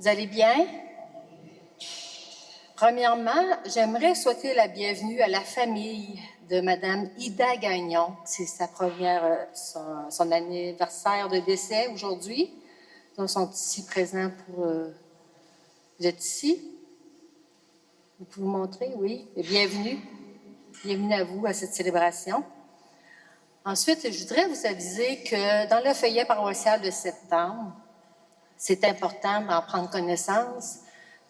Vous allez bien? Premièrement, j'aimerais souhaiter la bienvenue à la famille de Madame Ida Gagnon. C'est son anniversaire de décès aujourd'hui. Ils sont ici présents pour... vous êtes ici? Vous pouvez vous montrer, oui. Et bienvenue. Bienvenue à vous à cette célébration. Ensuite, je voudrais vous aviser que dans le feuillet paroissial de septembre, c'est important d'en prendre connaissance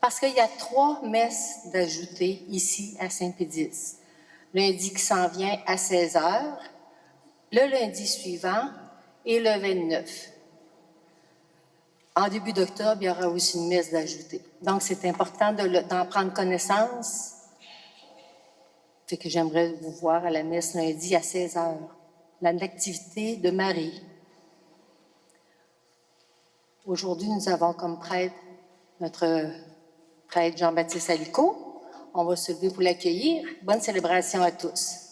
parce qu'il y a 3 messes d'ajoutées ici à Saint-Pédis. Lundi qui s'en vient à 16h, le lundi suivant et le 29. En début d'octobre, il y aura aussi une messe d'ajoutée. Donc, c'est important d'en prendre connaissance. Fait que j'aimerais vous voir à la messe lundi à 16h. L'activité de Marie. Aujourd'hui, nous avons comme prêtre notre prêtre Jean-Baptiste Alico. On va se lever pour l'accueillir. Bonne célébration à tous.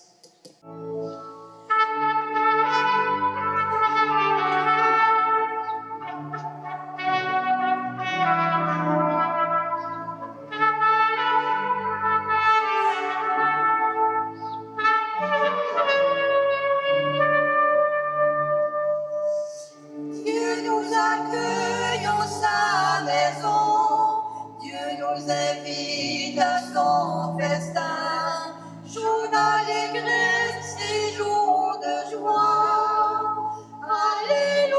Dieu nous accueille en sa maison, Dieu nous invite à son festin, jour d'allégresse et jour de joie. Alléluia.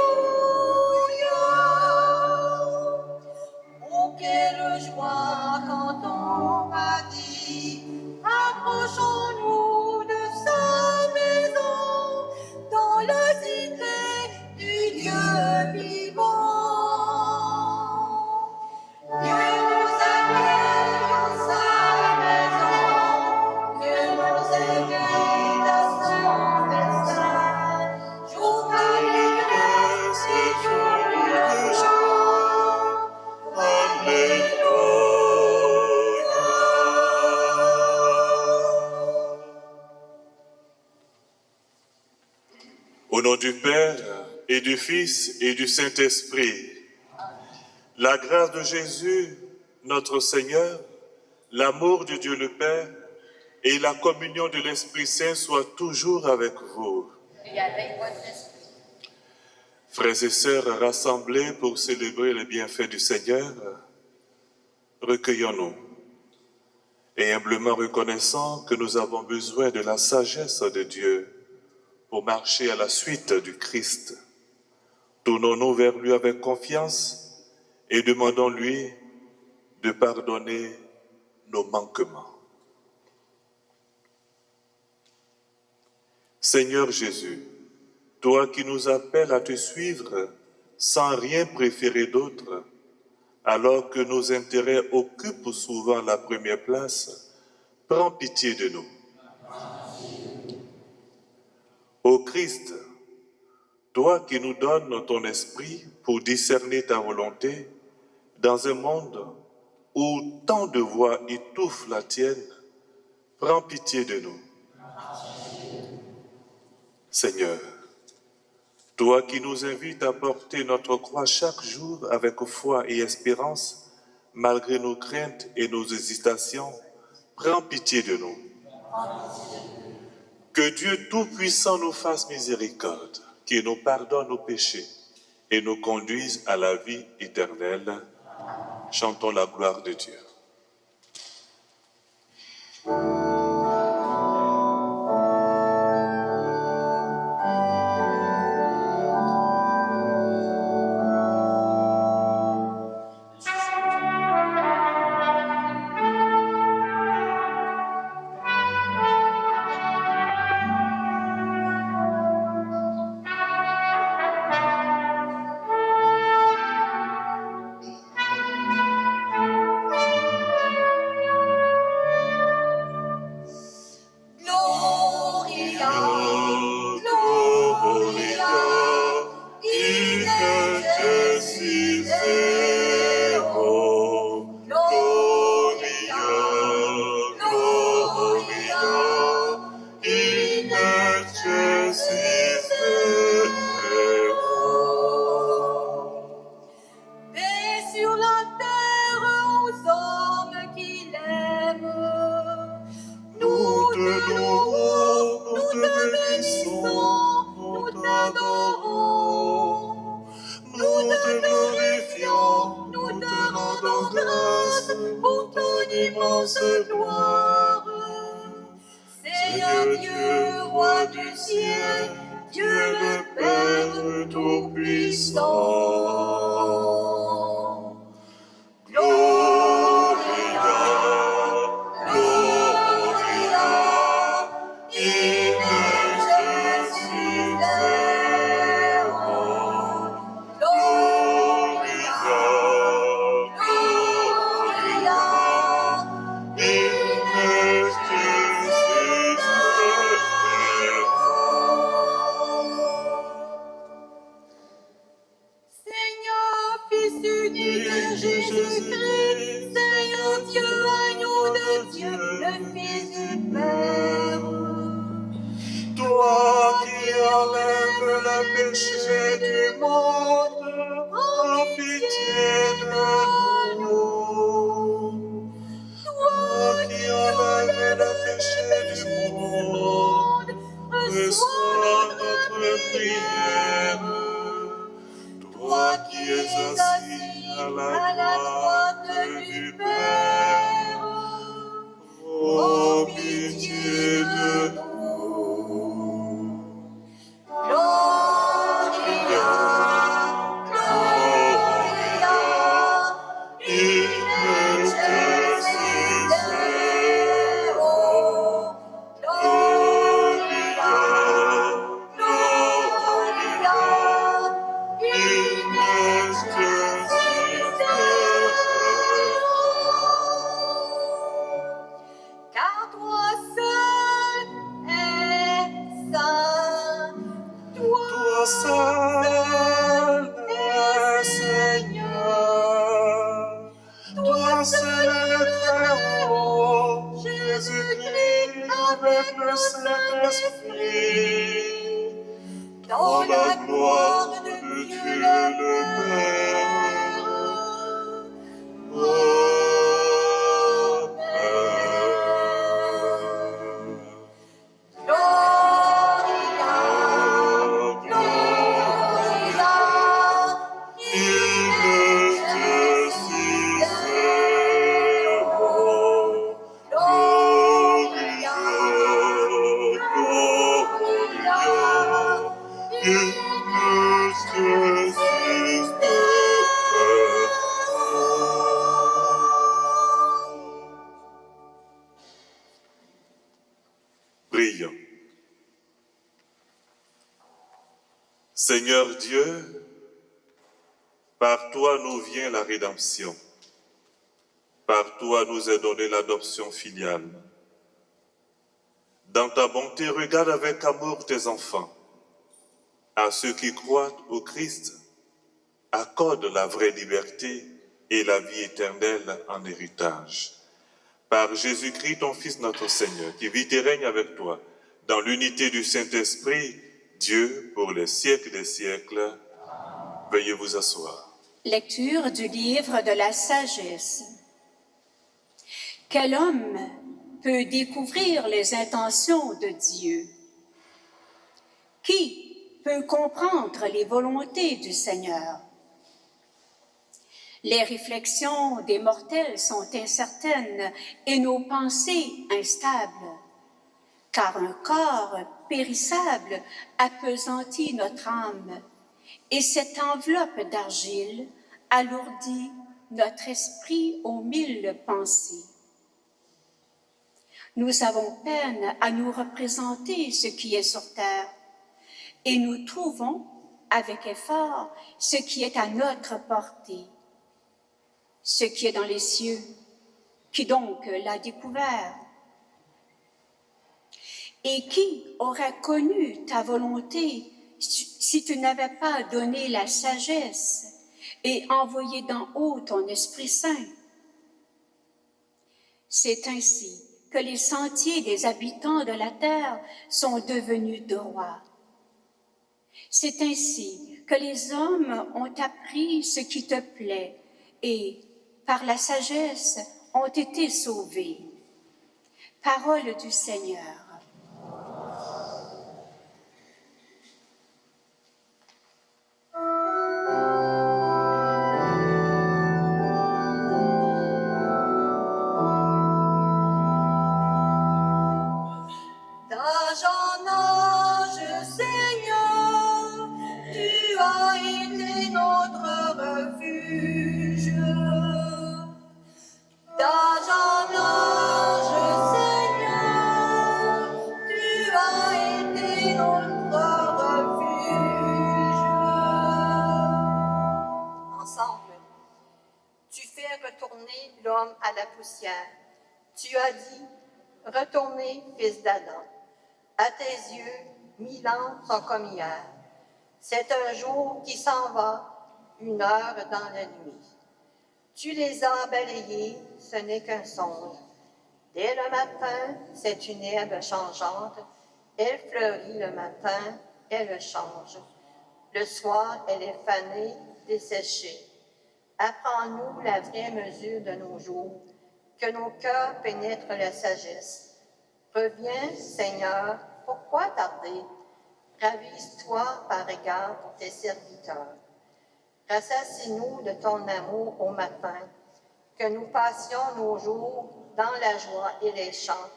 Oh, quelle joie quand on m'a dit, approchons-nous de sa maison, dans la cité du Dieu vivant. Dieu nous accueille en sa maison, Dieu nous invite à son festin, jour d'allégresse et jour de joie. Alléluia. Au nom du Père et du Fils et du Saint-Esprit, la grâce de Jésus, notre Seigneur, l'amour de Dieu le Père et la communion de l'Esprit Saint soient toujours avec vous. Et avec votre esprit. Frères et sœurs rassemblés pour célébrer les bienfaits du Seigneur, recueillons-nous et humblement reconnaissant que nous avons besoin de la sagesse de Dieu pour marcher à la suite du Christ. Tournons-nous vers lui avec confiance et demandons-lui de pardonner nos manquements. Seigneur Jésus, toi qui nous appelles à te suivre sans rien préférer d'autre, alors que nos intérêts occupent souvent la première place, prends pitié de nous. Ô Christ, toi qui nous donnes ton esprit pour discerner ta volonté, dans un monde où tant de voix étouffent la tienne, prends pitié de nous. Seigneur, toi qui nous invites à porter notre croix chaque jour avec foi et espérance, malgré nos craintes et nos hésitations, prends pitié de nous. Que Dieu Tout-Puissant nous fasse miséricorde, qu'il nous pardonne nos péchés et nous conduise à la vie éternelle. Chantons la gloire de Dieu. immense gloire. Seigneur Dieu, roi du ciel, Dieu le Père Tout-Puissant. Gloria, Gloria, in excelsis Deo. Gloria, Gloria, in excelsis Deo. Seigneur, Fils unique de Jésus-Christ, Seigneur Dieu, agneau de Dieu, le Fils du Père. Toi qui enlèves le péché du monde, aie pitié de nous. Toi qui enlèves le péché du monde, reçois notre prière. Toi qui es assis à la droite du Père, ô pitié de nous. Gloria, Gloria, in excelsis Deo. Gloria, Gloria, in excelsis Deo. Car toi seul es saint, toi seul es Seigneur, toi seul es le Très-Haut, Jésus-Christ avec le Saint-Esprit, dans la gloire de Dieu le Père. Amen. Gloria, Gloria, in excelsis Deo. Gloria, Gloria, in excelsis Deo. Prions. Seigneur Dieu, par toi nous vient la rédemption. Par toi nous est donnée l'adoption filiale. Dans ta bonté, regarde avec amour tes enfants. À ceux qui croient au Christ, accorde la vraie liberté et la vie éternelle en héritage. Par Jésus-Christ, ton Fils notre Seigneur, qui vit et règne avec toi, dans l'unité du Saint-Esprit, Dieu pour les siècles des siècles. Veuillez vous asseoir. Lecture du livre de la sagesse. Quel homme peut découvrir les intentions de Dieu? Qui peut comprendre les volontés du Seigneur? Les réflexions des mortels sont incertaines et nos pensées instables, car un corps périssable appesantit notre âme, et cette enveloppe d'argile alourdit notre esprit aux 1000 pensées. Nous avons peine à nous représenter ce qui est sur terre, et nous trouvons avec effort ce qui est à notre portée. Ce qui est dans les cieux, qui donc l'a découvert? Et qui aurait connu ta volonté si tu n'avais pas donné la sagesse et envoyé d'en haut ton Esprit Saint? C'est ainsi que les sentiers des habitants de la terre sont devenus droits. C'est ainsi que les hommes ont appris ce qui te plaît et, par la sagesse, ont été sauvés. Parole du Seigneur. poussière. Tu as dit, retournez, fils d'Adam. À tes yeux, 1000 ans sont comme hier. C'est un jour qui s'en va, une heure dans la nuit. Tu les as balayés, ce n'est qu'un songe. Dès le matin, c'est une herbe changeante. Elle fleurit le matin, elle change. Le soir, elle est fanée, desséchée. Apprends-nous la vraie mesure de nos jours, que nos cœurs pénètrent la sagesse. Reviens, Seigneur, pourquoi tarder? Ravise-toi par égard pour tes serviteurs. Rassasie-nous de ton amour au matin, que nous passions nos jours dans la joie et les chants,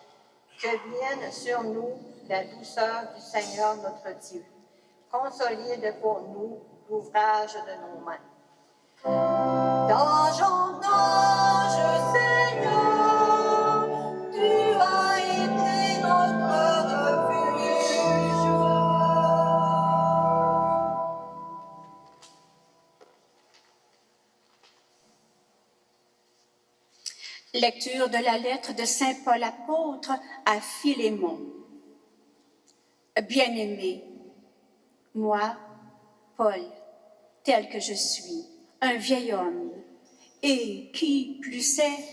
que vienne sur nous la douceur du Seigneur notre Dieu. Consolide pour nous l'ouvrage de nos mains. Dans ton ange, Seigneur, tu as été notre refuge. Lecture de la lettre de Saint Paul apôtre à Philémon. Bien-aimé, moi, Paul, tel que je suis, un vieil homme, et qui, plus est,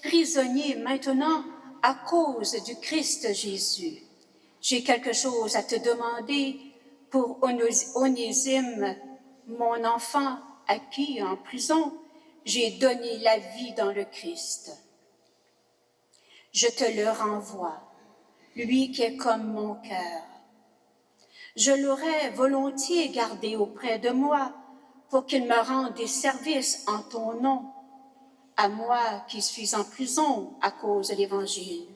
prisonnier maintenant à cause du Christ Jésus. J'ai quelque chose à te demander pour Onésime, mon enfant, à qui, en prison, j'ai donné la vie dans le Christ. Je te le renvoie, lui qui est comme mon cœur. Je l'aurais volontiers gardé auprès de moi pour qu'il me rende des services en ton nom, à moi qui suis en prison à cause de l'Évangile.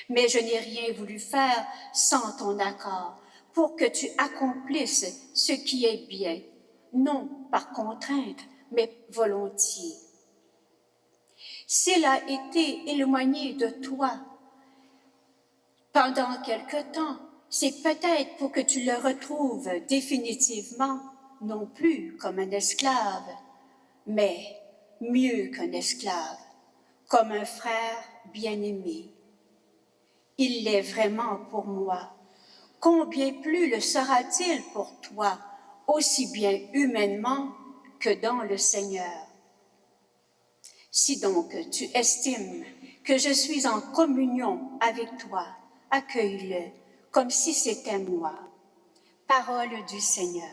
Mais je n'ai rien voulu faire sans ton accord, pour que tu accomplisses ce qui est bien, non par contrainte, mais volontiers. S'il a été éloigné de toi pendant quelque temps, c'est peut-être pour que tu le retrouves définitivement, non plus comme un esclave, mais mieux qu'un esclave, comme un frère bien-aimé. Il l'est vraiment pour moi. Combien plus le sera-t-il pour toi, aussi bien humainement que dans le Seigneur. Si donc tu estimes que je suis en communion avec toi, accueille-le comme si c'était moi. Parole du Seigneur.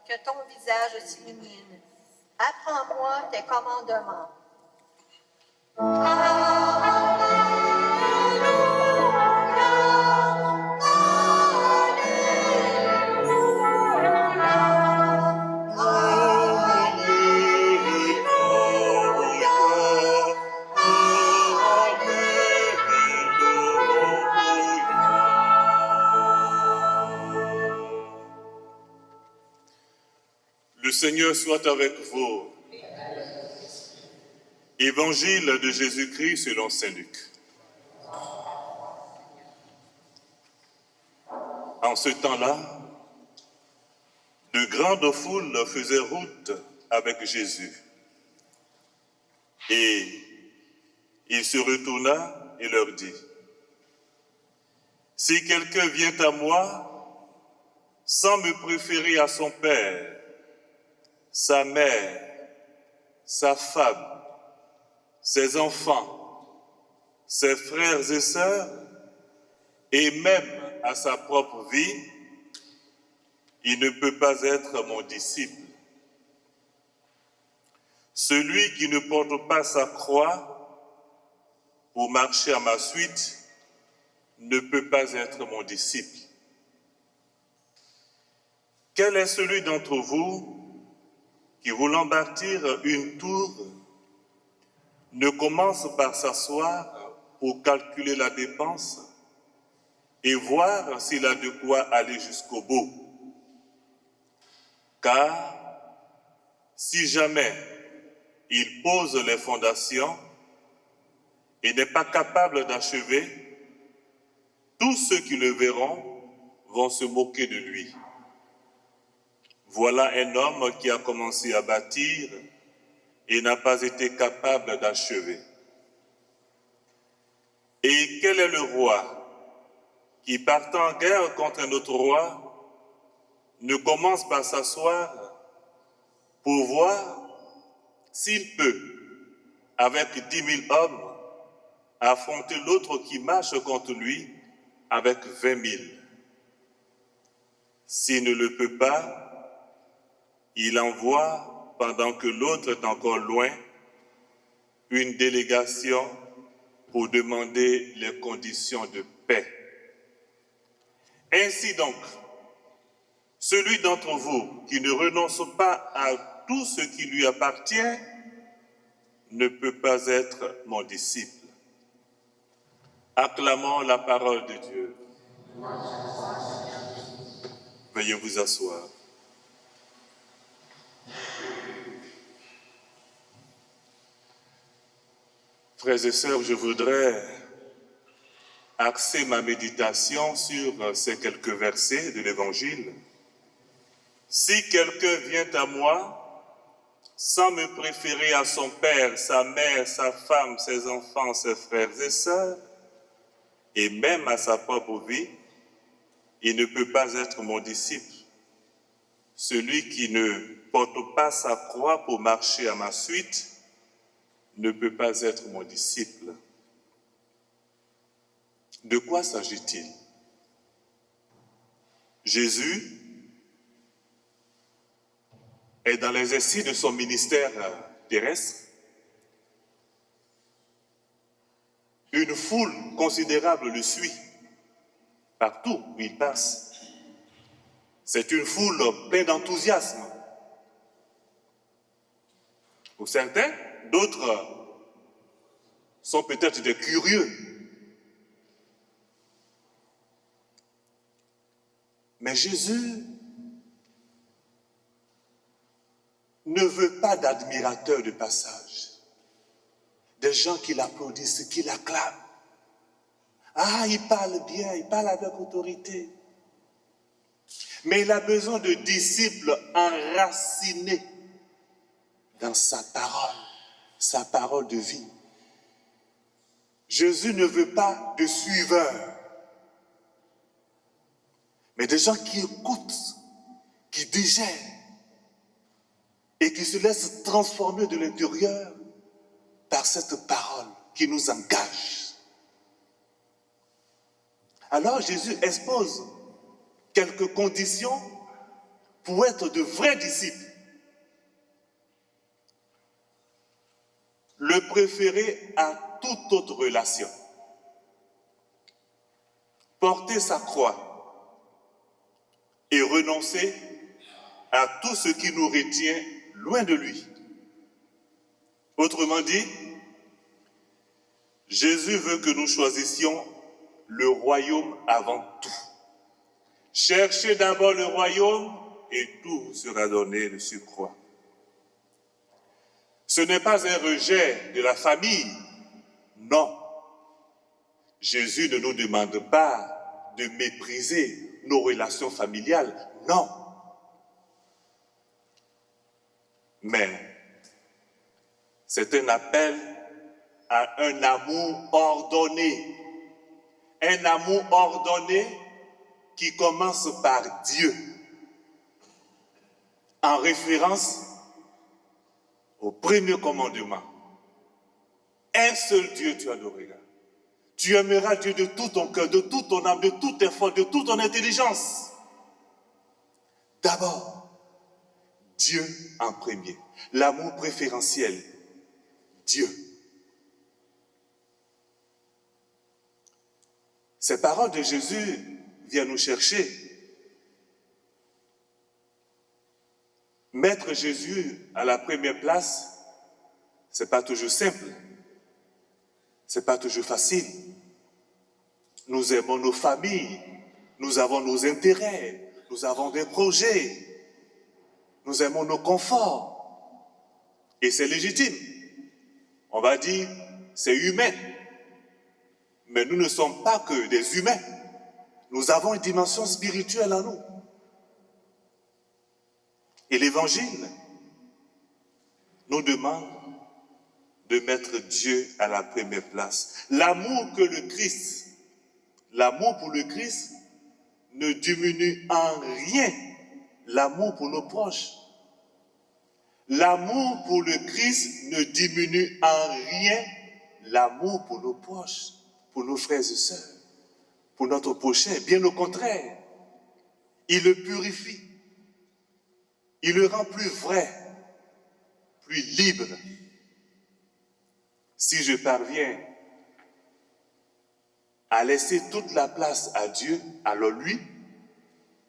Que ton visage s'illumine. Apprends-moi tes commandements. Le Seigneur soit avec vous. Évangile de Jésus-Christ selon saint Luc. En ce temps-là, de grandes foules faisaient route avec Jésus. Et il se retourna et leur dit, « Si quelqu'un vient à moi sans me préférer à son père, sa mère, sa femme, ses enfants, ses frères et sœurs, et même à sa propre vie, il ne peut pas être mon disciple. Celui qui ne porte pas sa croix pour marcher à ma suite ne peut pas être mon disciple. Quel est celui d'entre vous qui, voulant bâtir une tour, ne commence par s'asseoir pour calculer la dépense et voir s'il a de quoi aller jusqu'au bout? Car si jamais il pose les fondations et n'est pas capable d'achever, tous ceux qui le verront vont se moquer de lui. Voilà un homme qui a commencé à bâtir et n'a pas été capable d'achever. Et quel est le roi qui, partant en guerre contre un autre roi, ne commence par s'asseoir pour voir s'il peut, avec 10 000 hommes, affronter l'autre qui marche contre lui avec 20 000. S'il ne le peut pas, il envoie, pendant que l'autre est encore loin, une délégation pour demander les conditions de paix. Ainsi donc, celui d'entre vous qui ne renonce pas à tout ce qui lui appartient ne peut pas être mon disciple. Acclamons la parole de Dieu. Veuillez vous asseoir. Frères et sœurs, je voudrais axer ma méditation sur ces quelques versets de l'Évangile. Si quelqu'un vient à moi sans me préférer à son père, sa mère, sa femme, ses enfants, ses frères et sœurs, et même à sa propre vie, il ne peut pas être mon disciple. Celui qui ne porte pas sa croix pour marcher à ma suite ne peut pas être mon disciple. De quoi s'agit-il? Jésus est dans l'exercice de son ministère terrestre. Une foule considérable le suit partout où il passe. C'est une foule pleine d'enthousiasme. Pour certains, d'autres sont peut-être des curieux. Mais Jésus ne veut pas d'admirateurs de passage, des gens qui l'applaudissent, qui l'acclament. Ah, il parle bien, il parle avec autorité. Mais il a besoin de disciples enracinés dans sa parole de vie. Jésus ne veut pas de suiveurs, mais des gens qui écoutent, qui digèrent et qui se laissent transformer de l'intérieur par cette parole qui nous engage. Alors Jésus expose quelques conditions pour être de vrais disciples. Le préférer à toute autre relation. Porter sa croix et renoncer à tout ce qui nous retient loin de lui. Autrement dit, Jésus veut que nous choisissions le royaume avant tout. Cherchez d'abord le royaume et tout vous sera donné de surcroît. Ce n'est pas un rejet de la famille, non. Jésus ne nous demande pas de mépriser nos relations familiales, non. Mais c'est un appel à un amour ordonné. Un amour ordonné qui commence par Dieu, en référence au premier commandement. Un seul Dieu tu adoreras. Tu aimeras Dieu de tout ton cœur, de toute ton âme, de toute tes forces, de toute ton intelligence. D'abord, Dieu en premier. L'amour préférentiel, Dieu. Ces paroles de Jésus viennent nous chercher. Mettre Jésus à la première place, ce n'est pas toujours simple. Ce n'est pas toujours facile. Nous aimons nos familles, nous avons nos intérêts, nous avons des projets, nous aimons nos conforts. Et c'est légitime. On va dire, c'est humain. Mais nous ne sommes pas que des humains. Nous avons une dimension spirituelle en nous. Et l'Évangile nous demande de mettre Dieu à la première place. L'amour pour le Christ ne diminue en rien l'amour pour nos proches. L'amour pour le Christ ne diminue en rien l'amour pour nos proches, pour nos frères et sœurs, pour notre prochain. Bien au contraire, il le purifie. Il le rend plus vrai, plus libre. Si je parviens à laisser toute la place à Dieu, alors lui,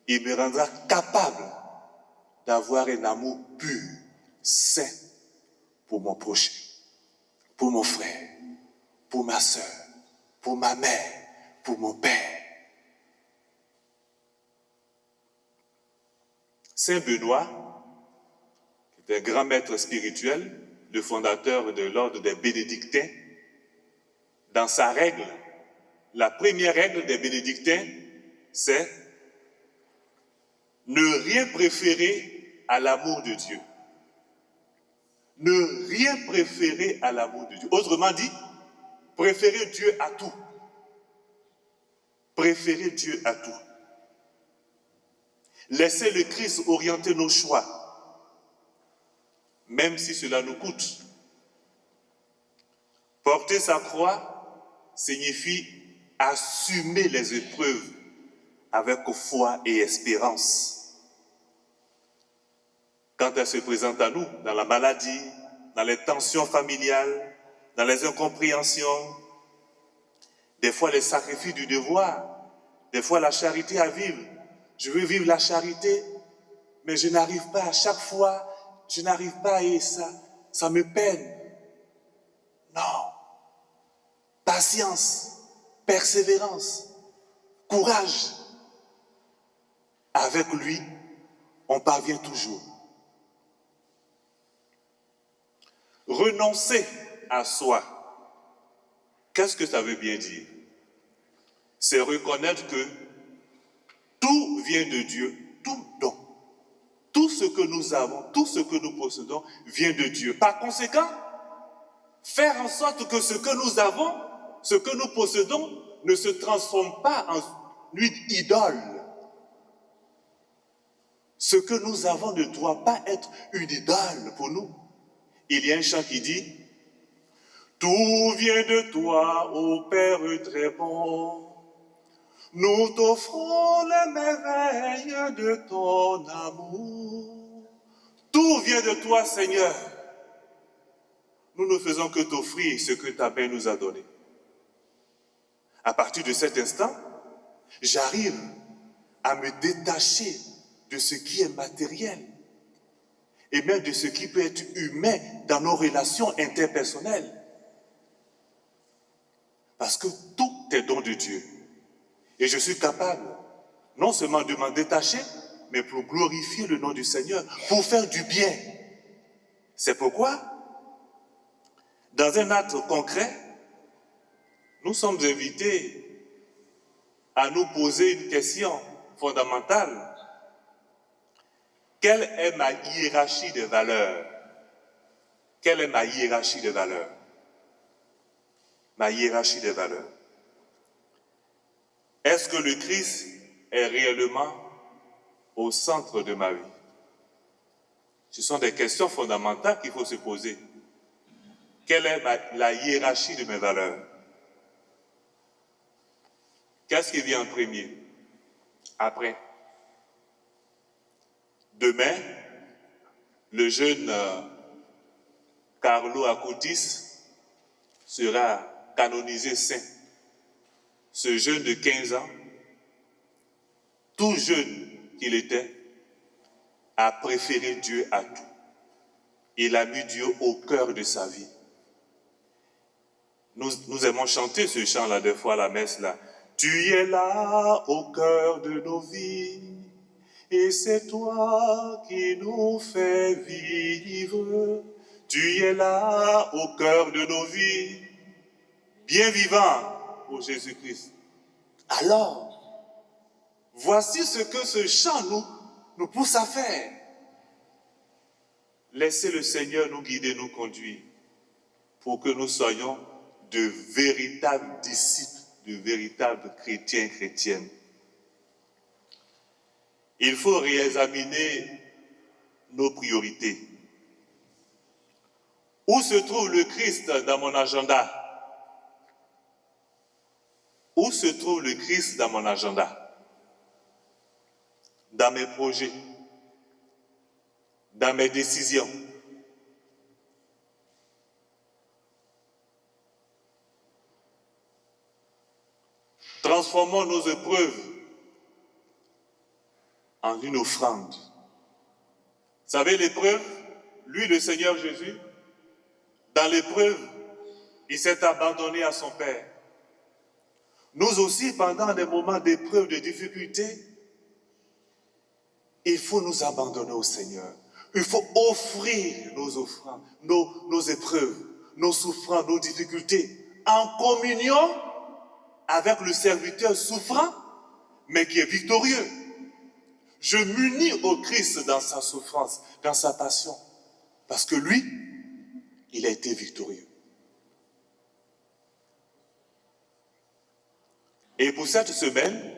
il me rendra capable d'avoir un amour pur, sain pour mon prochain, pour mon frère, pour ma soeur, pour ma mère, pour mon père. Saint Benoît, qui est un grand maître spirituel, le fondateur de l'ordre des bénédictins, dans sa règle, la première règle des bénédictins, c'est ne rien préférer à l'amour de Dieu. Ne rien préférer à l'amour de Dieu. Autrement dit, préférer Dieu à tout. Préférer Dieu à tout. Laisser le Christ orienter nos choix, même si cela nous coûte. Porter sa croix signifie assumer les épreuves avec foi et espérance. Quand elles se présentent à nous, dans la maladie, dans les tensions familiales, dans les incompréhensions, des fois les sacrifices du devoir, des fois la charité à vivre. Je veux vivre la charité, mais je n'arrive pas à chaque fois, je n'arrive pas et ça me peine. Non. Patience, persévérance, courage. Avec lui, on parvient toujours. Renoncer à soi. Qu'est-ce que ça veut bien dire? C'est reconnaître que tout vient de Dieu, tout don. Tout ce que nous avons, tout ce que nous possédons vient de Dieu. Par conséquent, faire en sorte que ce que nous avons, ce que nous possédons, ne se transforme pas en une idole. Ce que nous avons ne doit pas être une idole pour nous. Il y a un chant qui dit « Tout vient de toi, ô Père très bon. Nous t'offrons les merveilles de ton amour. » Tout vient de toi, Seigneur. Nous ne faisons que t'offrir ce que ta main nous a donné. À partir de cet instant, j'arrive à me détacher de ce qui est matériel et même de ce qui peut être humain dans nos relations interpersonnelles. Parce que tout est don de Dieu. Et je suis capable non seulement de m'en détacher, mais pour glorifier le nom du Seigneur, pour faire du bien. C'est pourquoi, dans un acte concret, nous sommes invités à nous poser une question fondamentale. Quelle est ma hiérarchie de valeurs? Quelle est ma hiérarchie de valeurs? Ma hiérarchie de valeurs. Est-ce que le Christ est réellement au centre de ma vie? Ce sont des questions fondamentales qu'il faut se poser. Quelle est la hiérarchie de mes valeurs? Qu'est-ce qui vient en premier? Après. Demain, le jeune Carlo Acutis sera canonisé saint. Ce jeune de 15 ans, tout jeune qu'il était, a préféré Dieu à tout. Il a mis Dieu au cœur de sa vie. Nous aimons chanter ce chant-là des fois à la messe là. Tu es là au cœur de nos vies et c'est toi qui nous fais vivre. Tu es là au cœur de nos vies, bien vivant pour Jésus-Christ. Alors, voici ce que ce chant nous pousse à faire. Laissez le Seigneur nous guider, nous conduire, pour que nous soyons de véritables disciples, de véritables chrétiens et chrétiennes. Il faut réexaminer nos priorités. Où se trouve le Christ dans mon agenda? Où se trouve le Christ dans mon agenda? Dans mes projets, dans mes décisions. Transformons nos épreuves en une offrande. Vous savez, l'épreuve, lui, le Seigneur Jésus, dans l'épreuve, il s'est abandonné à son Père. Nous aussi, pendant des moments d'épreuve, de difficulté, il faut nous abandonner au Seigneur. Il faut offrir nos offrandes, nos épreuves, nos souffrances, nos difficultés, en communion avec le serviteur souffrant, mais qui est victorieux. Je m'unis au Christ dans sa souffrance, dans sa passion, parce que lui, il a été victorieux. Et pour cette semaine,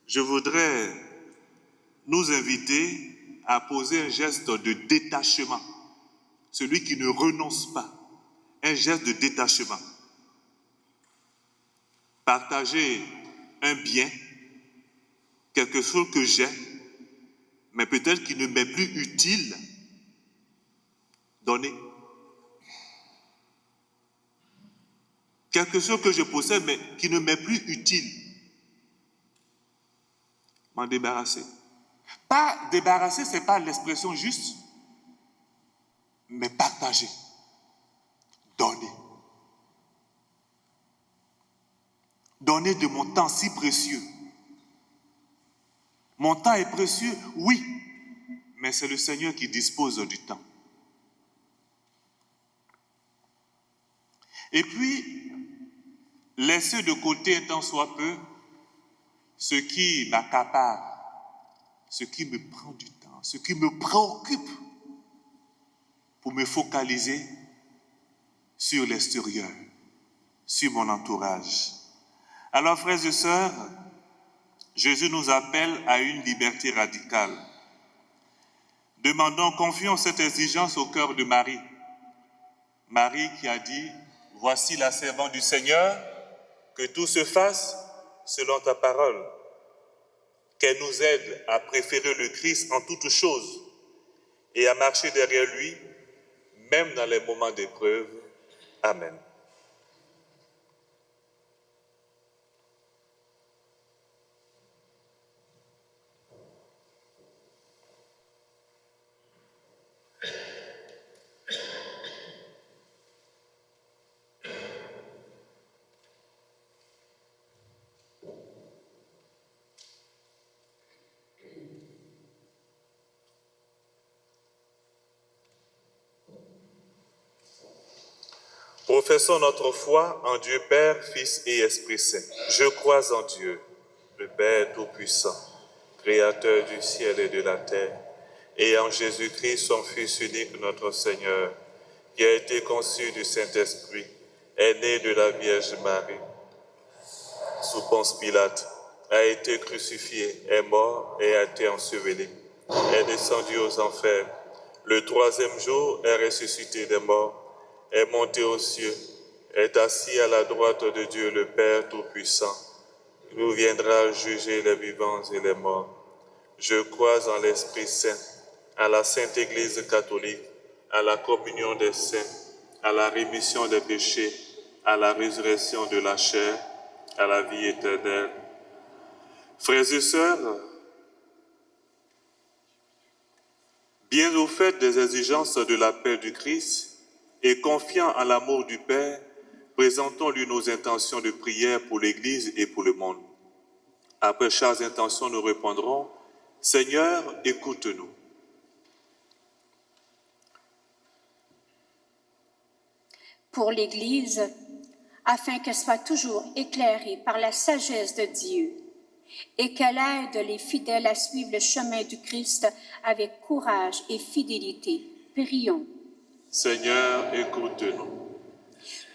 je voudrais nous inviter à poser un geste de détachement. Celui qui ne renonce pas, un geste de détachement. Partager un bien, quelque chose que j'ai, mais peut-être qui ne m'est plus utile, donner. Quelque chose que je possède, mais qui ne m'est plus utile, m'en débarrasser. Pas débarrasser, ce n'est pas l'expression juste, mais partager, donner. Donner de mon temps si précieux. Mon temps est précieux, oui, mais c'est le Seigneur qui dispose du temps. Et puis, laisser de côté un tant soit peu ce qui m'accapare, ce qui me prend du temps, ce qui me préoccupe, pour me focaliser sur l'extérieur, sur mon entourage. Alors, frères et sœurs, Jésus nous appelle à une liberté radicale. Demandons, confions cette exigence au cœur de Marie. Marie qui a dit, « Voici la servante du Seigneur, que tout se fasse selon ta parole. » Qu'elle nous aide à préférer le Christ en toutes choses et à marcher derrière lui, même dans les moments d'épreuve. Amen. Professons notre foi en Dieu Père, Fils et Esprit Saint. Je crois en Dieu, le Père Tout-Puissant, Créateur du ciel et de la terre, et en Jésus-Christ, son Fils unique, notre Seigneur, qui a été conçu du Saint-Esprit, est né de la Vierge Marie, sous Ponce Pilate, a été crucifié, est mort et a été enseveli, est descendu aux enfers. Le troisième jour est ressuscité des morts, est monté aux cieux, est assis à la droite de Dieu le Père Tout-Puissant, Il nous viendra juger les vivants et les morts. Je crois en l'Esprit Saint, à la Sainte Église catholique, à la communion des saints, à la rémission des péchés, à la résurrection de la chair, à la vie éternelle. Frères et sœurs, bien au fait des exigences de l'appel du Christ et confiant en l'amour du Père, présentons-lui nos intentions de prière pour l'Église et pour le monde. Après chaque intention, nous répondrons « Seigneur, écoute-nous ». Pour l'Église, afin qu'elle soit toujours éclairée par la sagesse de Dieu et qu'elle aide les fidèles à suivre le chemin du Christ avec courage et fidélité. Prions. Seigneur, écoute-nous.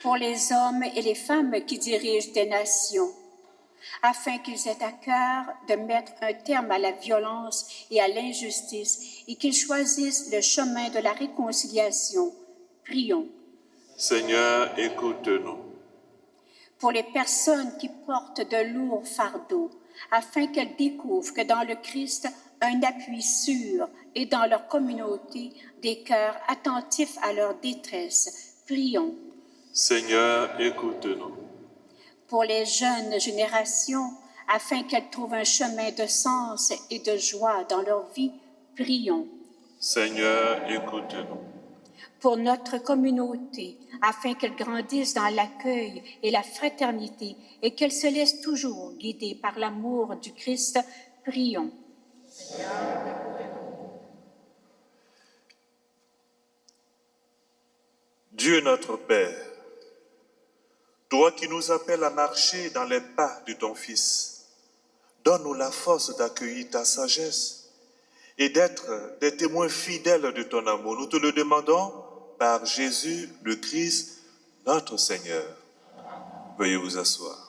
Pour les hommes et les femmes qui dirigent des nations, afin qu'ils aient à cœur de mettre un terme à la violence et à l'injustice et qu'ils choisissent le chemin de la réconciliation. Prions. Seigneur, écoute-nous. Pour les personnes qui portent de lourds fardeaux, afin qu'elles découvrent que dans le Christ, un appui sûr et dans leur communauté, des cœurs attentifs à leur détresse. Prions. Seigneur, écoute-nous. Pour les jeunes générations, afin qu'elles trouvent un chemin de sens et de joie dans leur vie, prions. Seigneur, écoute-nous. Pour notre communauté, afin qu'elle grandisse dans l'accueil et la fraternité et qu'elle se laisse toujours guider par l'amour du Christ, prions. Dieu notre Père, toi qui nous appelles à marcher dans les pas de ton Fils, donne-nous la force d'accueillir ta sagesse et d'être des témoins fidèles de ton amour. Nous te le demandons par Jésus le Christ, notre Seigneur. Veuillez vous asseoir.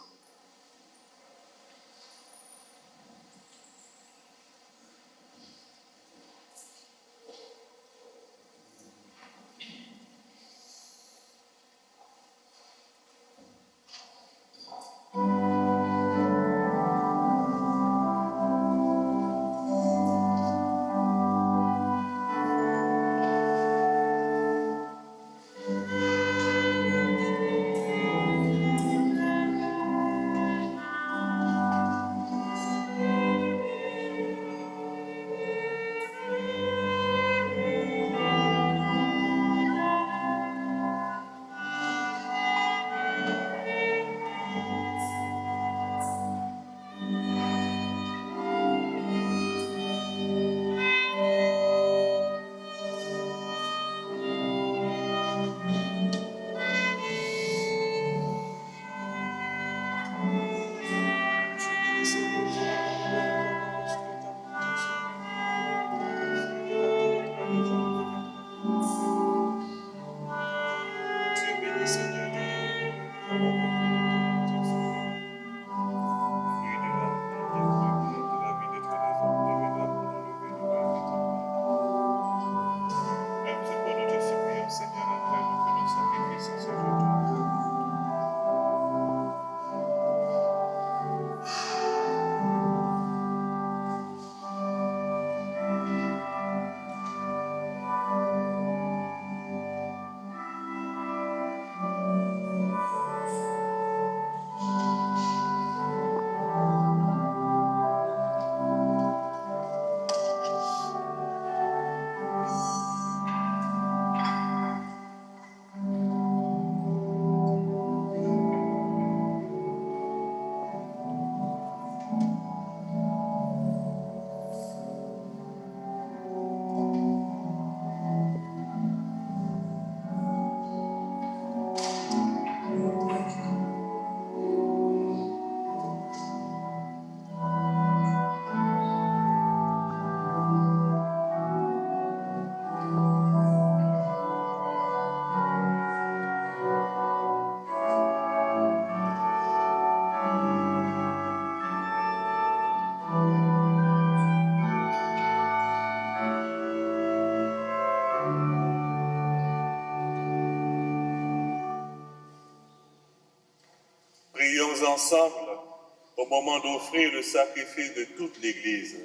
Prions ensemble au au moment d'offrir le sacrifice de toute l'Église.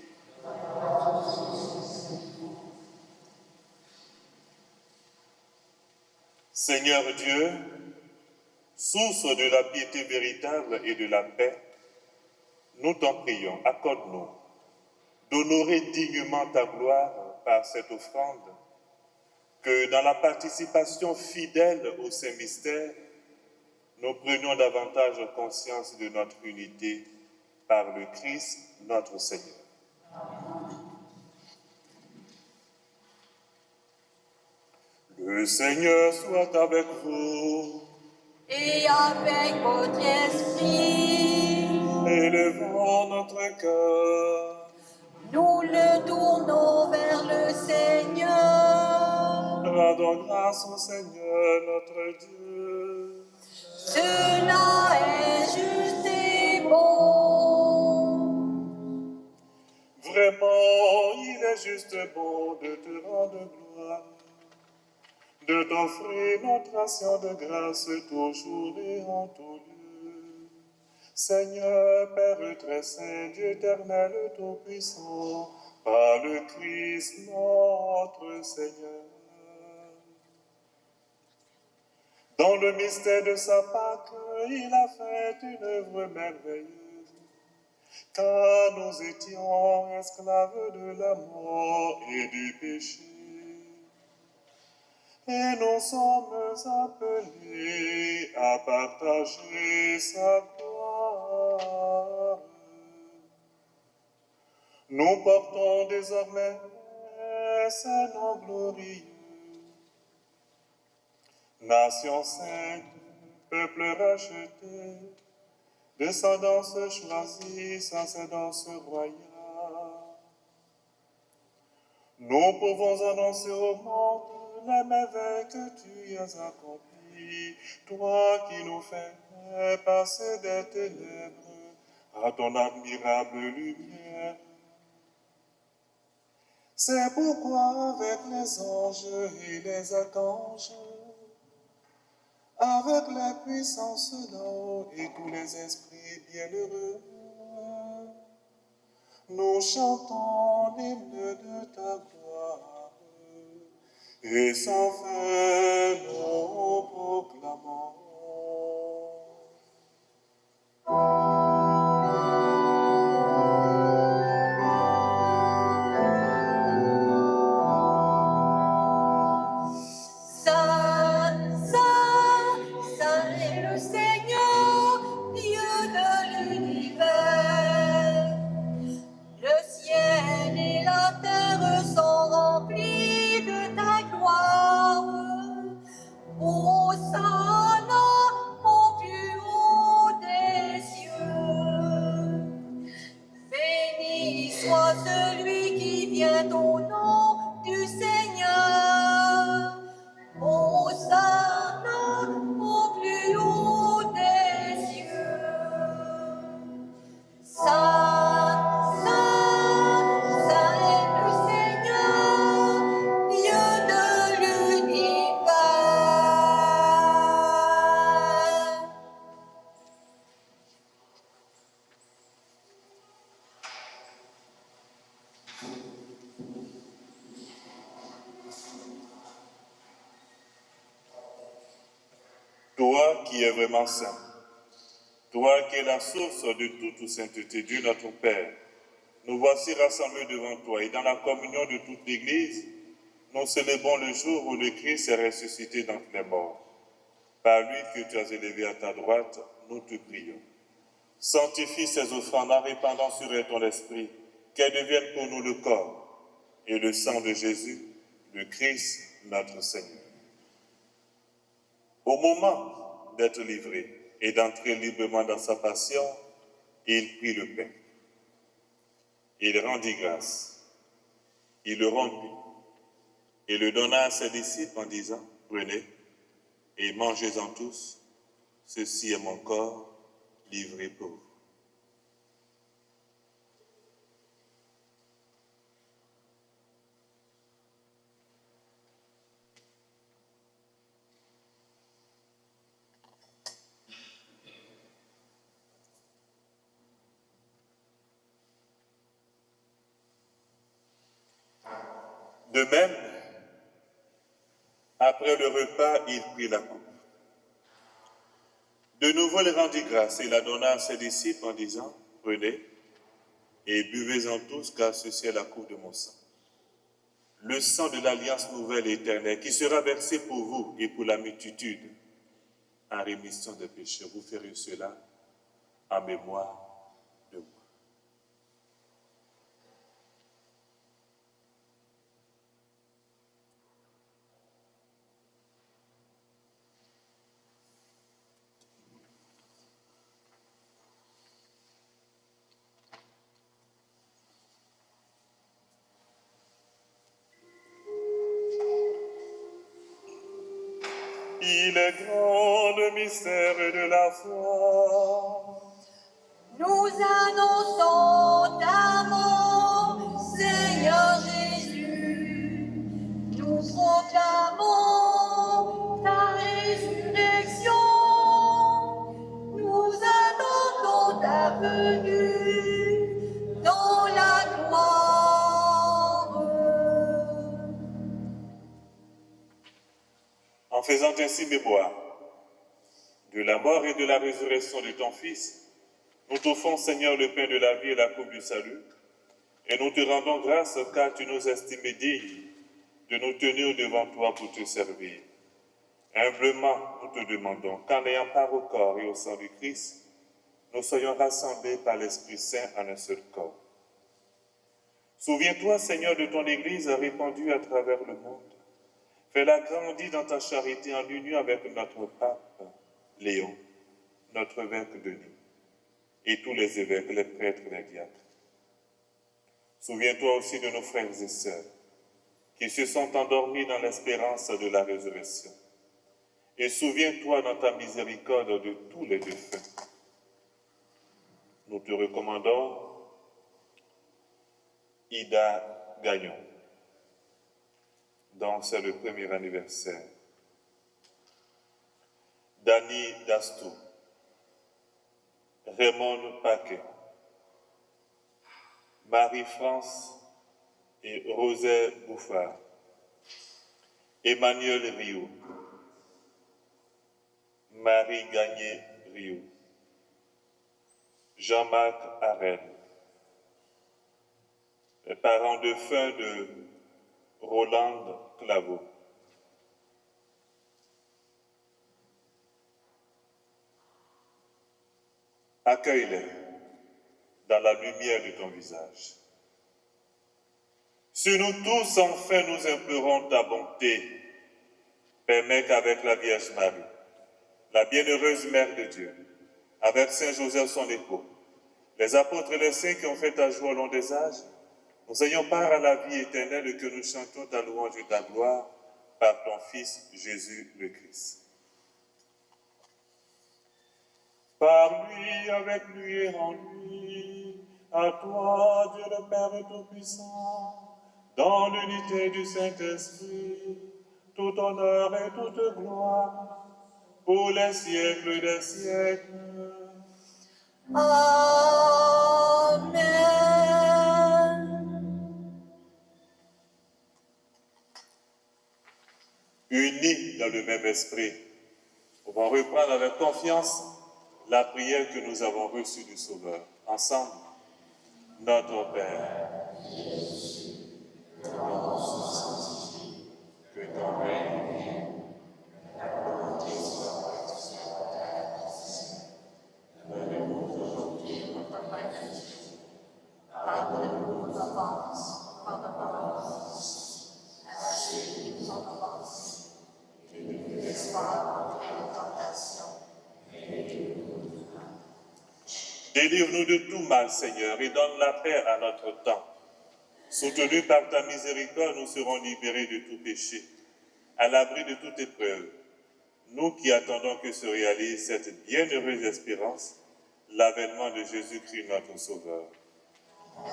Seigneur Dieu, source de la piété véritable et de la paix, nous t'en prions, accorde-nous d'honorer dignement ta gloire par cette offrande, que dans la participation fidèle au Saint-Mystère, nous prenions davantage conscience de notre unité par le Christ, notre Seigneur. Le Seigneur soit avec vous. Et avec votre esprit, Élevons notre cœur. nous le tournons vers le Seigneur. Rendons grâce au Seigneur notre Dieu. Cela est juste et bon. Vraiment, il est juste bon de te rendre gloire, de t'offrir notre action de grâce toujours et en tout lieu. Seigneur, Père très saint, Dieu éternel, tout-puissant, par le Christ notre Seigneur. Dans le mystère de sa Pâque, il a fait une œuvre merveilleuse, car nous étions esclaves de la mort et du péché. Et nous sommes appelés à partager sa gloire. Nous portons désormais ce nom glorieux. Nation sainte, peuple racheté, descendance choisie, sacerdance royale. Nous pouvons annoncer au monde les merveilles que tu as accomplies, toi qui nous fais passer des ténèbres à ton admirable lumière. C'est pourquoi avec les anges et les archanges, avec les puissances d'en et tous les esprits bienheureux, nous chantons l'hymne de ta gloire, et sans fin nous proclamons. Saint, Saint, Saint est le Seigneur, Dieu de l'univers. Le ciel et la terre sont remplis de ta gloire. Hosanna au plus haut des cieux. Béni soit celui qui vient au nom du Seigneur. Hosanna au plus haut des cieux. Saint, Saint, Saint est le Seigneur, Dieu de l'univers. Toi qui es vraiment saint, toi qui es la source de toute sainteté, Dieu notre Père, nous voici rassemblés devant toi et dans la communion de toute l'Église, nous célébrons le jour où le Christ est ressuscité d'entre les morts. Par lui que tu as élevé à ta droite, nous te prions. Sanctifie ces offrandes en répandant sur elles ton esprit, qu'elles deviennent pour nous le corps et le sang de Jésus, le Christ, notre Seigneur. Au moment d'être livré et d'entrer librement dans sa passion, il prit le pain. Il rendit grâce. Il le rompit et le donna à ses disciples en disant, prenez et mangez-en tous, ceci est mon corps livré pour vous. De même, après le repas, il prit la coupe. De nouveau, il rendit grâce et la donna à ses disciples en disant, « Prenez et buvez-en tous, car ceci est la coupe de mon sang. Le sang de l'alliance nouvelle et éternelle qui sera versé pour vous et pour la multitude en rémission des péchés. Vous ferez cela en mémoire de moi. » Il est grand le mystère de la foi. Nous annonçons ta mort, Seigneur Jésus. Nous proclamons ta résurrection. Nous attendons ta venue dans la gloire. En faisant ainsi mémoire de la mort et de la résurrection de ton Fils, nous t'offrons, Seigneur, le pain de la vie et la coupe du salut, et nous te rendons grâce car tu nous estimes dignes de nous tenir devant toi pour te servir. Humblement, nous te demandons qu'en ayant part au corps et au sang du Christ, nous soyons rassemblés par l'Esprit Saint en un seul corps. Souviens-toi, Seigneur, de ton Église répandue à travers le monde. Fais-la grandir dans ta charité en union avec notre pape Léon, notre évêque Denis, et tous les évêques, les prêtres, les diacres. Souviens-toi aussi de nos frères et sœurs qui se sont endormis dans l'espérance de la résurrection. Et souviens-toi dans ta miséricorde de tous les défunts. Nous te recommandons Ida Gagnon, dont c'est le premier anniversaire. Dany Dastou, Raymond Paquet, Marie-France et Rosée Bouffard, Emmanuel Rio, Marie Gagné Rio, Jean-Marc Arel, les parents de fin de Roland Claveau. Accueille-les dans la lumière de ton visage. Sur nous tous, enfin, nous implorons ta bonté. Permets qu'avec la Vierge Marie, la bienheureuse Mère de Dieu, avec Saint Joseph son époux, les apôtres et les saints qui ont fait ta joie au long des âges, nous ayons part à la vie éternelle et que nous chantons ta louange et ta gloire par ton Fils Jésus le Christ. Par lui, avec lui et en lui, à toi, Dieu le Père Tout-Puissant, dans l'unité du Saint-Esprit, tout honneur et toute gloire, pour les siècles des siècles. Amen. Unis dans le même esprit, on va reprendre avec confiance la prière que nous avons reçue du Sauveur. Ensemble, notre Père, que ton règne vienne, que ta volonté soit faite sur la terre ici. Donne-nous aujourd'hui notre pain quotidien. Pardonne-nous nos offenses, pardonne-nous à ceux qui nous ont offensés, et ne nous laisse pas entrer en tentation, mais délivre-nous du mal. Délivre-nous de tout mal, Seigneur, et donne la paix à notre temps. Soutenus par ta miséricorde, nous serons libérés de tout péché, à l'abri de toute épreuve. Nous qui attendons que se réalise cette bienheureuse espérance, l'avènement de Jésus-Christ notre Sauveur.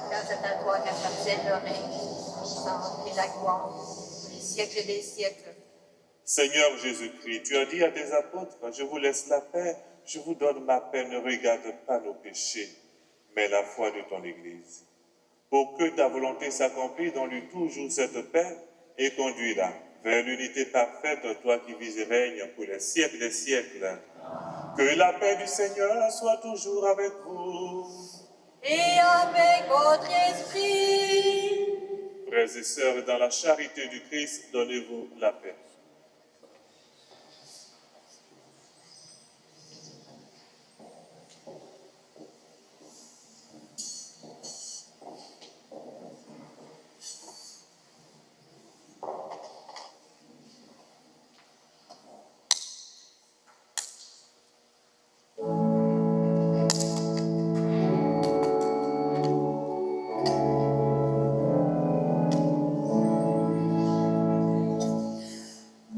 Car c'est à toi qu'appartient le règne, la puissance et la gloire, pour les siècles des siècles. Seigneur Jésus-Christ, tu as dit à tes apôtres, je vous laisse la paix, je vous donne ma paix, ne regarde pas nos péchés, mais la foi de ton Église. Pour que ta volonté s'accomplisse, donne-lui toujours cette paix, et conduis-la vers l'unité parfaite, toi qui vis et règnes pour les siècles des siècles. Que la paix du Seigneur soit toujours avec vous. Et avec votre esprit. Frères et sœurs, dans la charité du Christ, donnez-vous la paix.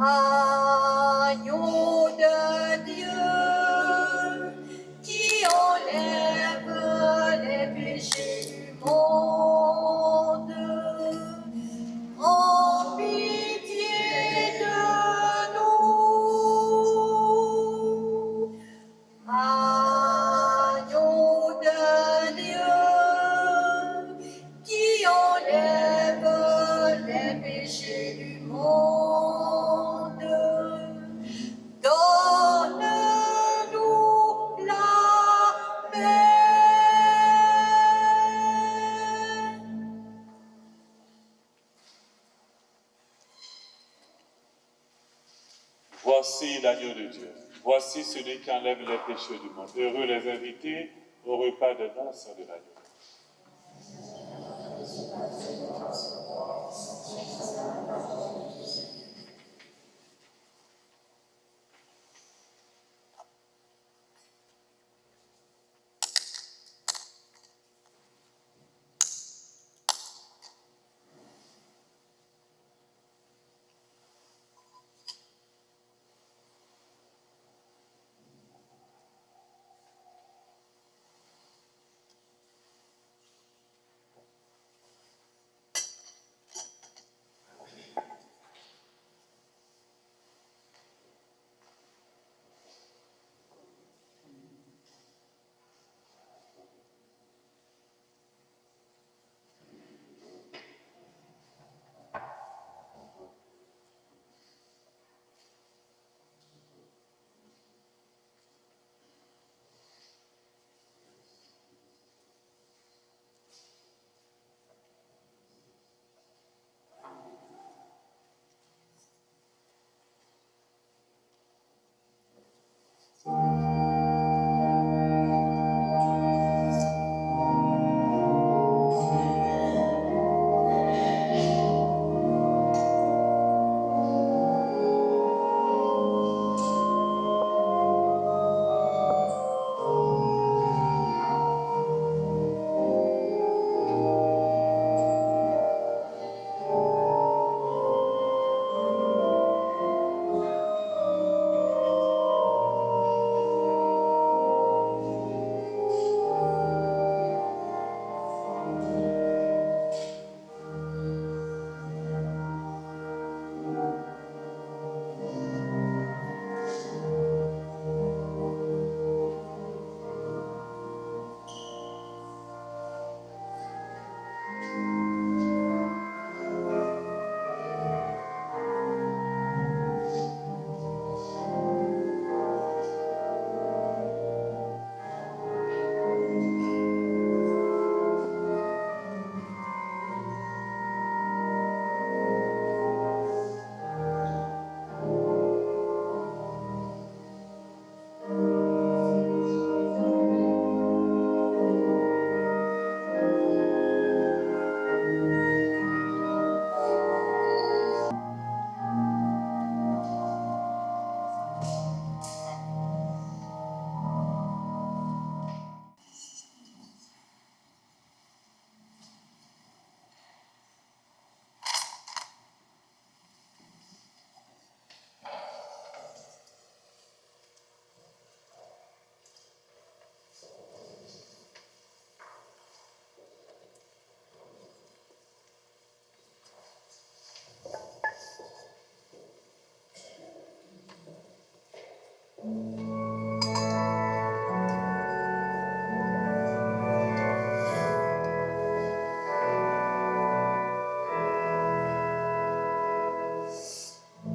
Agneau de Dieu qui enlève les péchés du monde, en pitié de nous. Agneau de Dieu qui enlève les péchés du monde, donne-nous la paix. Voici l'agneau de Dieu. Voici celui qui enlève les péchés du monde. Heureux les invités au repas de noces de l'agneau.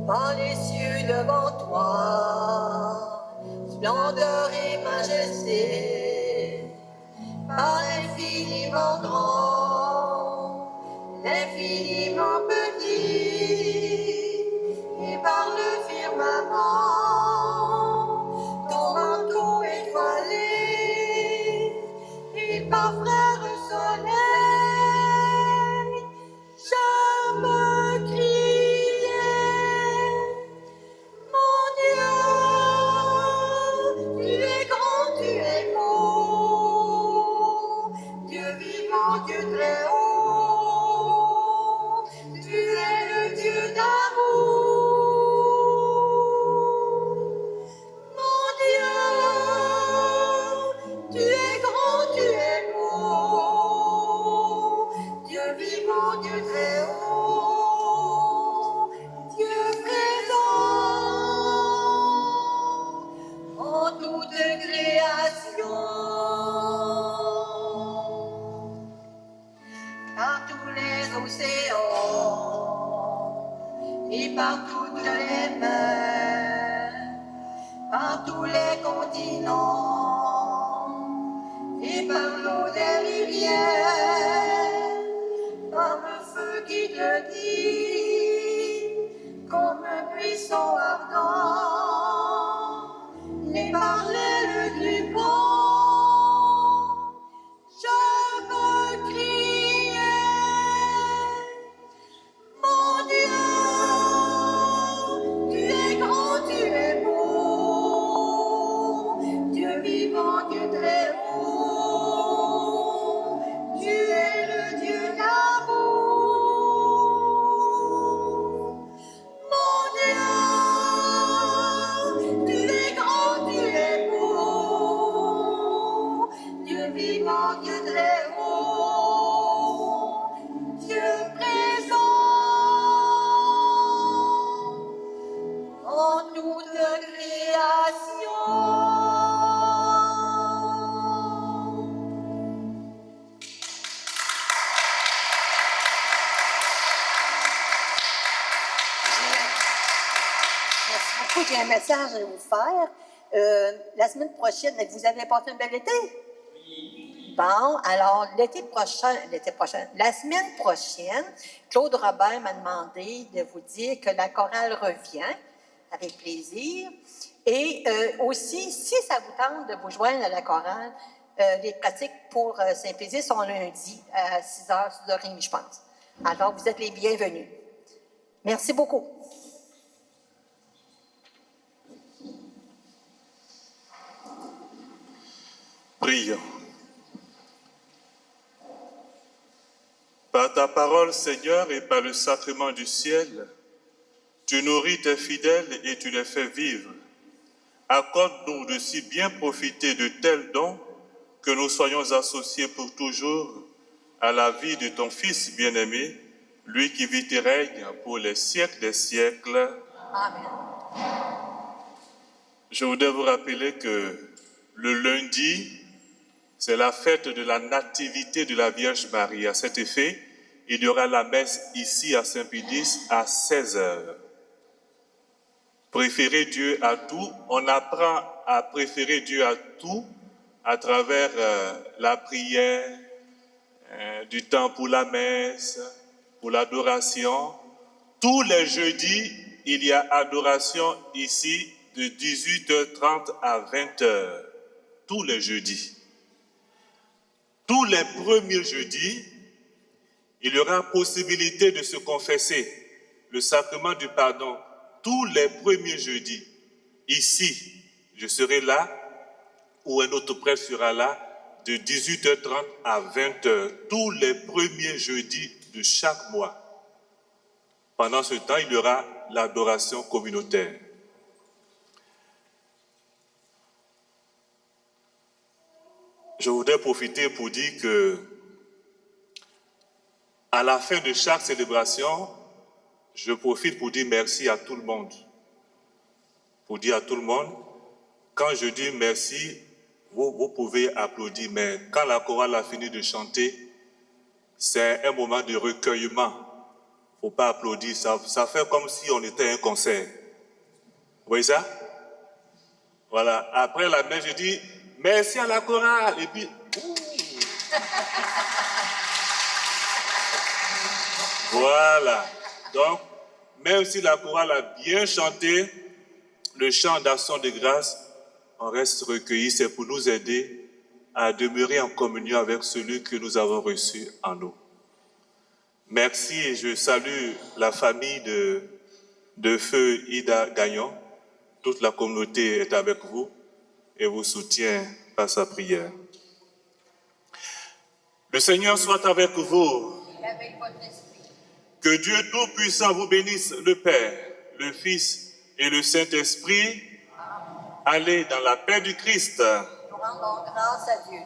Dans les cieux devant toi, splendeur et majesté, par l'infiniment grand, l'infiniment petit, et par le firmament, ton manteau étoilé, et par frère soleil, je me criais, mon Dieu, tu es grand, tu es beau, Dieu vivant, Dieu très haut, tu es le Dieu d'amour. Mon Dieu, tu es grand, tu es beau, Dieu vivant, Dieu très haut, Dieu présent en toute création. Par tous les océans et par toutes les mers, par tous les continents et par l'eau des rivières, par le feu qui te dit comme un buisson ardent et par l'aile du vent, je me criais, mon Dieu, tu es grand, tu es beau, Dieu vivant, Dieu très haut, tu es le Dieu d'amour. Mon Dieu, tu es grand, tu es beau, Dieu vivant, Dieu très haut, Dieu présent en toute création. Merci beaucoup. J'ai un message à vous faire. La semaine prochaine, vous avez passé un bel été? Oui. Bon, alors la semaine prochaine, Claude Robert m'a demandé de vous dire que la chorale revient, avec plaisir. Et aussi, si ça vous tente de vous joindre à la chorale, les pratiques pour Saint-Pézis sont lundi à 6h, 6h30, je pense. Alors, vous êtes les bienvenus. Merci beaucoup. Prions. Par ta parole, Seigneur, et par le sacrement du ciel, tu nourris tes fidèles et tu les fais vivre. Accorde-nous de si bien profiter de tels dons que nous soyons associés pour toujours à la vie de ton Fils bien-aimé, lui qui vit et règne pour les siècles des siècles. Amen. Je voudrais vous rappeler que le lundi, c'est la fête de la nativité de la Vierge Marie. À cet effet, il y aura la messe ici à Saint-Pédis à 16h. Préférer Dieu à tout, on apprend à préférer Dieu à tout à travers la prière, du temps pour la messe, pour l'adoration. Tous les jeudis, il y a adoration ici de 18h30 à 20h. Tous les jeudis. Tous les premiers jeudis, il y aura possibilité de se confesser, le sacrement du pardon. Tous les premiers jeudis, ici, je serai là, ou un autre prêtre sera là, de 18h30 à 20h, tous les premiers jeudis de chaque mois. Pendant ce temps, il y aura l'adoration communautaire. Je voudrais profiter pour dire que à la fin de chaque célébration, je profite pour dire merci à tout le monde. Pour dire à tout le monde, quand je dis merci, vous pouvez applaudir, mais quand la chorale a fini de chanter, c'est un moment de recueillement. Il faut pas applaudir, ça fait comme si on était à un concert. Vous voyez ça? Voilà, après la messe, je dis merci à la chorale. Et puis, voilà. Donc, même si la chorale a bien chanté, le chant d'action de grâce, on reste recueilli, c'est pour nous aider à demeurer en communion avec celui que nous avons reçu en nous. Merci et je salue la famille de feu Ida Gagnon. Toute la communauté est avec vous et vous soutient par sa prière. Le Seigneur soit avec vous. Et avec votre esprit. Que Dieu Tout-Puissant vous bénisse, le Père, le Fils et le Saint-Esprit. Allez dans la paix du Christ. Nous rendons grâce à Dieu.